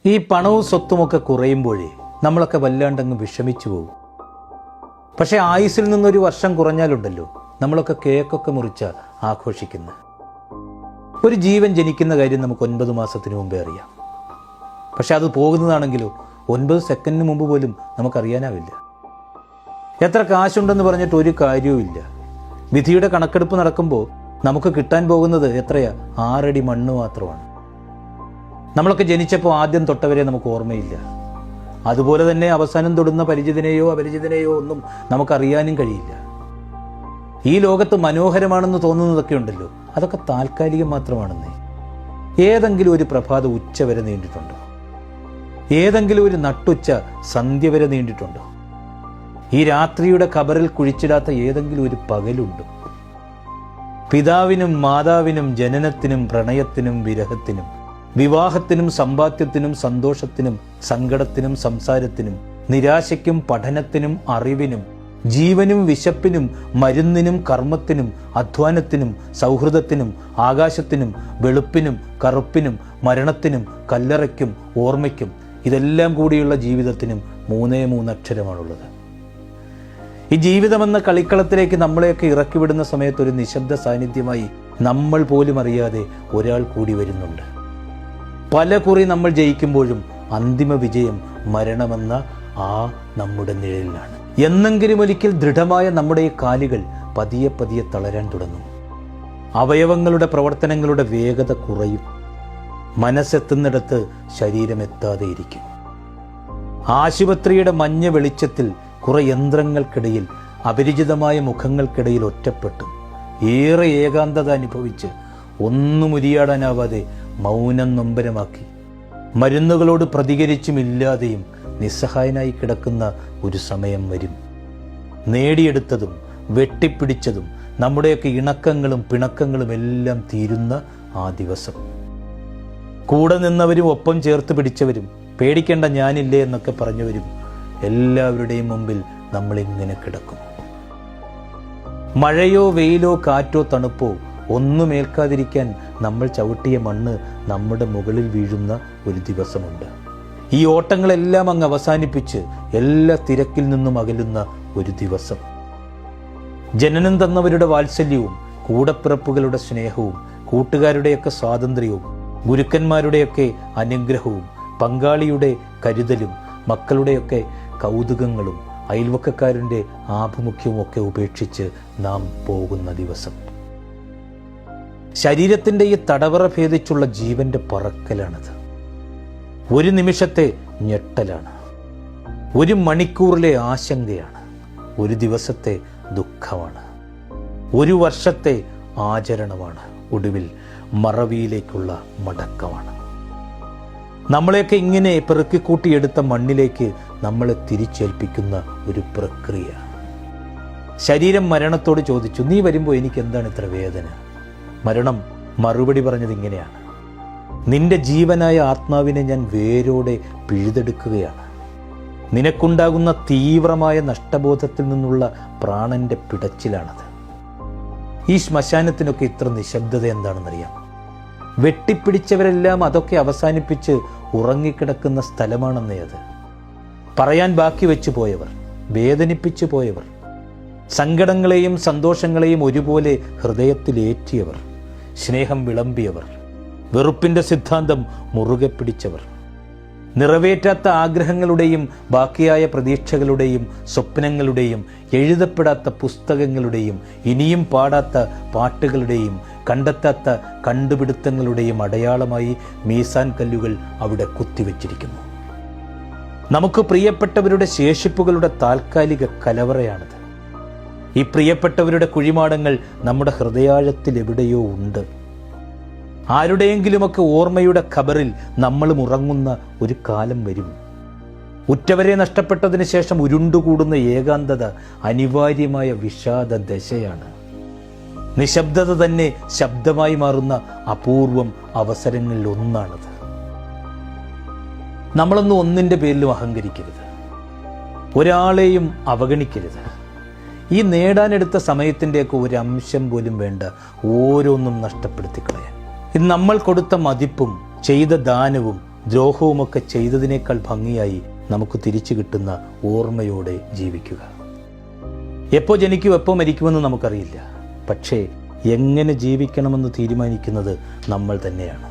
ഈ പണവും സ്വത്തുമൊക്കെ കുറയുമ്പോഴേ നമ്മളൊക്കെ വല്ലാണ്ടങ്ങ് വിഷമിച്ചു പോകും. പക്ഷേ ആയുസ്സിൽ നിന്നൊരു വർഷം കുറഞ്ഞാലുണ്ടല്ലോ, നമ്മളൊക്കെ കേക്കൊക്കെ മുറിച്ച ആഘോഷിക്കുന്നത്. ഒരു ജീവൻ ജനിക്കുന്ന കാര്യം നമുക്ക് 9 മാസത്തിന് മുമ്പേ അറിയാം. പക്ഷെ അത് പോകുന്നതാണെങ്കിലോ 9 സെക്കൻഡിന് മുമ്പ് പോലും നമുക്കറിയാനാവില്ല. എത്ര കാശുണ്ടെന്ന് പറഞ്ഞിട്ട് ഒരു കാര്യവുമില്ല. വിധിയുടെ കണക്കെടുപ്പ് നടക്കുമ്പോൾ നമുക്ക് കിട്ടാൻ പോകുന്നത് എത്രയാ? 6 അടി മണ്ണ് മാത്രമാണ്. നമ്മളൊക്കെ ജനിച്ചപ്പോൾ ആദ്യം തൊട്ടവരെ നമുക്ക് ഓർമ്മയില്ല. അതുപോലെ തന്നെ അവസാനം തൊടുന്ന പരിചിതനെയോ അപരിചിതനെയോ ഒന്നും നമുക്കറിയാനും കഴിയില്ല. ഈ ലോകത്ത് മനോഹരമാണെന്ന് തോന്നുന്നതൊക്കെ ഉണ്ടല്ലോ, അതൊക്കെ താൽക്കാലികം മാത്രമാണെന്നേ. ഏതെങ്കിലും ഒരു പ്രഭാതം ഉച്ച വരെ നീണ്ടിട്ടുണ്ടോ? ഏതെങ്കിലും ഒരു നട്ടുച്ച സന്ധ്യ വരെ നീണ്ടിട്ടുണ്ടോ? ഈ രാത്രിയുടെ ഖബറിൽ കുഴിച്ചിടാത്ത ഏതെങ്കിലും ഒരു പകലുണ്ടോ? പിതാവിനും മാതാവിനും ജനനത്തിനും പ്രണയത്തിനും വിരഹത്തിനും വിവാഹത്തിനും സമ്പാദ്യത്തിനും സന്തോഷത്തിനും സങ്കടത്തിനും സംസാരത്തിനും നിരാശയ്ക്കും പഠനത്തിനും അറിവിനും ജീവനും വിശപ്പിനും മരുന്നിനും കർമ്മത്തിനും അധ്വാനത്തിനും സൗഹൃദത്തിനും ആകാശത്തിനും വെളുപ്പിനും കറുപ്പിനും മരണത്തിനും കല്ലറയ്ക്കും ഓർമ്മയ്ക്കും ഇതെല്ലാം കൂടിയുള്ള ജീവിതത്തിനും 3 അക്ഷരമാണുള്ളത്. ഈ ജീവിതമെന്ന കളിക്കളത്തിലേക്ക് നമ്മളെയൊക്കെ ഇറക്കിവിടുന്ന സമയത്ത് ഒരു നിശബ്ദ സാന്നിധ്യമായി നമ്മൾ പോലും അറിയാതെ ഒരാൾ കൂടി വരുന്നുണ്ട്. പല കുറി നമ്മൾ ജയിക്കുമ്പോഴും അന്തിമ വിജയം മരണമെന്ന ആ നമ്മുടെ നിഴലിലാണ്. എന്നെങ്കിലും ഒരിക്കൽ ദൃഢമായ നമ്മുടെ ഈ കാലുകൾ പതിയെ പതിയെ തളരാൻ തുടങ്ങും. അവയവങ്ങളുടെ പ്രവർത്തനങ്ങളുടെ വേഗത കുറയും. മനസ്സെത്തുന്നിടത്ത് ശരീരം എത്താതെ ഇരിക്കും. ആശുപത്രിയുടെ മഞ്ഞ വെളിച്ചത്തിൽ കുറെ യന്ത്രങ്ങൾക്കിടയിൽ അപരിചിതമായ മുഖങ്ങൾക്കിടയിൽ ഒറ്റപ്പെട്ടു ഏറെ ഏകാന്തത അനുഭവിച്ച് ഒന്നും ഉരിയാടാനാവാതെ മൗനം നൊമ്പരമാക്കി മരുന്നുകളോട് പ്രതികരിച്ചുമില്ലാതെയും നിസ്സഹായനായി കിടക്കുന്ന ഒരു സമയം വരും. നേടിയെടുത്തതും വെട്ടിപ്പിടിച്ചതും നമ്മുടെയൊക്കെ ഇണക്കങ്ങളും പിണക്കങ്ങളും എല്ലാം തീരുന്ന ആ ദിവസം. കൂടെ നിന്നവരും ഒപ്പം ചേർത്ത് പിടിച്ചവരും പേടിക്കേണ്ട ഞാനില്ലേ എന്നൊക്കെ പറഞ്ഞവരും എല്ലാവരുടെയും മുമ്പിൽ നമ്മളിങ്ങനെ കിടക്കും. മഴയോ വെയിലോ കാറ്റോ തണുപ്പോ ഒന്നും ഏൽക്കാതിരിക്കാൻ നമ്മൾ ചവിട്ടിയ മണ്ണ് നമ്മുടെ മുകളിൽ വീഴുന്ന ഒരു ദിവസമുണ്ട്. ഈ ഓട്ടങ്ങളെല്ലാം അങ്ങ് അവസാനിപ്പിച്ച് എല്ലാ തിരക്കിൽ നിന്നും അകലുന്ന ഒരു ദിവസം. ജനനം തന്നവരുടെ വാത്സല്യവും കൂടപ്പിറപ്പുകളുടെ സ്നേഹവും കൂട്ടുകാരുടെയൊക്കെ സ്വാതന്ത്ര്യവും ഗുരുക്കന്മാരുടെയൊക്കെ അനുഗ്രഹവും പങ്കാളിയുടെ കരുതലും മക്കളുടെയൊക്കെ കൗതുകങ്ങളും അയൽവക്കക്കാരൻ്റെ ആഭിമുഖ്യവും ഒക്കെ ഉപേക്ഷിച്ച് നാം പോകുന്ന ദിവസം. ശരീരത്തിൻ്റെ ഈ തടവറ ഭേദിച്ചുള്ള ജീവന്റെ പറക്കലാണത്. ഒരു നിമിഷത്തെ ഞെട്ടലാണ്, ഒരു മണിക്കൂറിലെ ആശങ്കയാണ്, ഒരു ദിവസത്തെ ദുഃഖമാണ്, ഒരു വർഷത്തെ ആചരണമാണ്, ഒടുവിൽ മറവിയിലേക്കുള്ള മടക്കമാണ്. നമ്മളെയൊക്കെ ഇങ്ങനെ പെറുക്കിക്കൂട്ടിയെടുത്ത മണ്ണിലേക്ക് നമ്മളെ തിരിച്ചേൽപ്പിക്കുന്ന ഒരു പ്രക്രിയ. ശരീരം മരണത്തോട് ചോദിച്ചു, നീ വരുമ്പോൾ എനിക്ക് എന്താണ് ഇത്ര വേദന? മരണം മറുപടി പറഞ്ഞത് ഇങ്ങനെയാണ്, നിന്റെ ജീവനായ ആത്മാവിനെ ഞാൻ വേരോടെ പിഴുതെടുക്കുകയാണ്. നിനക്കുണ്ടാകുന്ന തീവ്രമായ നഷ്ടബോധത്തിൽ നിന്നുള്ള പ്രാണന്റെ പിടച്ചിലാണത്. ഈ ശ്മശാനത്തിനൊക്കെ ഇത്ര നിശബ്ദത എന്താണെന്നറിയാം? വെട്ടിപ്പിടിച്ചവരെല്ലാം അതൊക്കെ അവസാനിപ്പിച്ച് ഉറങ്ങിക്കിടക്കുന്ന സ്ഥലമാണെന്നേ അത്. പറയാൻ ബാക്കി വെച്ചു പോയവർ, വേദനിപ്പിച്ചു പോയവർ, സങ്കടങ്ങളെയും സന്തോഷങ്ങളെയും ഒരുപോലെ ഹൃദയത്തിലേറ്റിയവർ, സ്നേഹം വിളമ്പിയവർ, വെറുപ്പിന്റെ സിദ്ധാന്തം മുറുകെ പിടിച്ചവർ, നിറവേറ്റാത്ത ആഗ്രഹങ്ങളുടെയും ബാക്കിയായ പ്രതീക്ഷകളുടെയും സ്വപ്നങ്ങളുടെയും എഴുതപ്പെടാത്ത പുസ്തകങ്ങളുടെയും ഇനിയും പാടാത്ത പാട്ടുകളുടെയും കണ്ടെത്താത്ത കണ്ടുപിടുത്തങ്ങളുടെയും അടയാളമായി മീസാൻ കല്ലുകൾ അവിടെ കുത്തിവെച്ചിരിക്കുന്നു. നമുക്ക് പ്രിയപ്പെട്ടവരുടെ ശേഷിപ്പുകളുടെ താൽക്കാലിക കലവറയാണത്. ഈ പ്രിയപ്പെട്ടവരുടെ കുഴിമാടങ്ങൾ നമ്മുടെ ഹൃദയാഴത്തിൽ എവിടെയോ ഉണ്ട്. ആരുടെയെങ്കിലുമൊക്കെ ഓർമ്മയുടെ ഖബറിൽ നമ്മളും ഉറങ്ങുന്ന ഒരു കാലം വരും. ഉറ്റവരെ നഷ്ടപ്പെട്ടതിന് ശേഷം ഉരുണ്ടുകൂടുന്ന ഏകാന്തത അനിവാര്യമായ വിഷാദ ദശയാണ്. നിശബ്ദത തന്നെ ശബ്ദമായി മാറുന്ന അപൂർവം അവസരങ്ങളിൽ ഒന്നാണത്. നമ്മളൊന്നും ഒന്നിൻ്റെ പേരിലും അഹങ്കരിക്കരുത്, ഒരാളെയും അവഗണിക്കരുത്. ഈ നേടാനെടുത്ത സമയത്തിൻ്റെയൊക്കെ ഒരു അംശം പോലും വേണ്ട ഓരോന്നും നഷ്ടപ്പെടുത്തി കളയാൻ. ഇത് നമ്മൾ കൊടുത്ത മതിപ്പും ചെയ്ത ദാനവും ദ്രോഹവുമൊക്കെ ചെയ്തതിനേക്കാൾ ഭംഗിയായി നമുക്ക് തിരിച്ചു കിട്ടുന്ന ഓർമ്മയോടെ ജീവിക്കുക. എപ്പോൾ ജനിക്കും എപ്പോൾ മരിക്കുമെന്ന് നമുക്കറിയില്ല. പക്ഷേ എങ്ങനെ ജീവിക്കണമെന്ന് തീരുമാനിക്കുന്നത് നമ്മൾ തന്നെയാണ്.